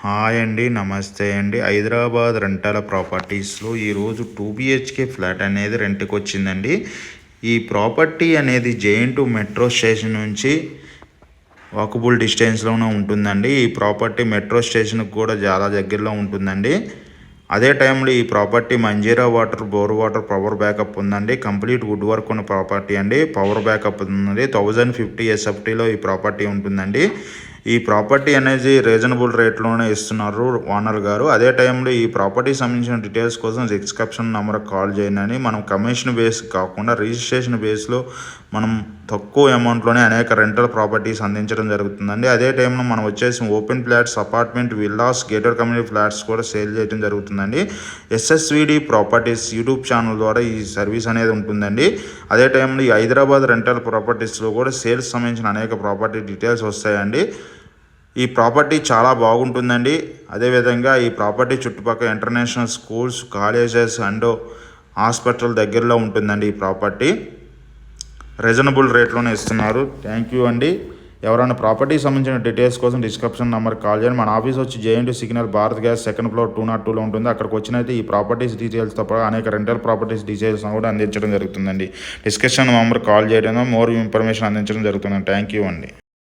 Hi అండి, నమస్తే అండి. హైదరాబాద్ రెంటల్ ప్రాపర్టీస్లో ఈరోజు 2 బిహెచ్కే ఫ్లాట్ అనేది రెంట్కి వచ్చిందండి. ఈ ప్రాపర్టీ అనేది జేఎన్2 మెట్రో స్టేషన్ నుంచి వాకబుల్ డిస్టెన్స్లోనే ఉంటుందండి. ఈ ప్రాపర్టీ మెట్రో స్టేషన్కి కూడా చాలా దగ్గరలో ఉంటుందండి. అదే టైంలో ఈ property Manjira water, bore water, power backup ఉందండి. కంప్లీట్ వుడ్ వర్క్ ఉన్న ప్రాపర్టీ అండి. పవర్ బ్యాకప్ ఉంది. 1050 SFTలో ఈ ప్రాపర్టీ ఉంటుందండి. ఈ ప్రాపర్టీ అనేది రీజనబుల్ రేట్లోనే ఇస్తున్నారు ఓనర్ గారు. అదే టైంలో ఈ ప్రాపర్టీ సంబంధించిన డీటెయిల్స్ కోసం డిస్క్రిప్షన్ నెంబర్కి కాల్ చేయండి. మనం కమిషన్ బేస్ కాకుండా రిజిస్ట్రేషన్ బేస్లో మనం తక్కువ అమౌంట్లోనే అనేక రెంటల్ ప్రాపర్టీస్ అందించడం జరుగుతుందండి. అదే టైంలో మనం వచ్చేసి open flats, apartment, villas, gated community flats కూడా సేల్ చేయడం జరుగుతుందండి. SSVD ప్రాపర్టీస్ యూట్యూబ్ ఛానల్ ద్వారా ఈ సర్వీస్ అనేది ఉంటుందండి. అదే టైంలో ఈ హైదరాబాద్ రెంటల్ ప్రాపర్టీస్లో కూడా సేల్స్ సంబంధించిన అనేక ప్రాపర్టీ డీటెయిల్స్ వస్తాయండి. ఈ ప్రాపర్టీ చాలా బాగుంటుందండి. అదేవిధంగా ఈ ప్రాపర్టీ చుట్టుపక్కల international schools, colleges and hospital దగ్గరలో ఉంటుందండి. ఈ ప్రాపర్టీ రీజనబుల్ రేట్లోనే ఇస్తున్నారు. థ్యాంక్ యూ అండి. ఎవరైనా ప్రాపర్టీ సంబంధించిన డీటెయిల్స్ కోసం డిస్క్రిప్షన్ నెంబర్కి కాల్ చేయండి. మన ఆఫీస్ వచ్చి జేఎన్2 signal, Bharat Gas, second floor, 202లో ఉంటుంది. అక్కడికి వచ్చినైతే ఈ ప్రాపర్టీస్ డీటెయిల్స్తో పాటు అనేక రెంటల్ ప్రాపర్టీస్ డీటెయిల్స్ కూడా అందించడం జరుగుతుందండి. డిస్క్రిప్షన్ నెంబర్కి కాల్ చేయడం, మోర్ ఇన్ఫర్మేషన్ అందించడం జరుగుతుందండి. థ్యాంక్ యూ అండి.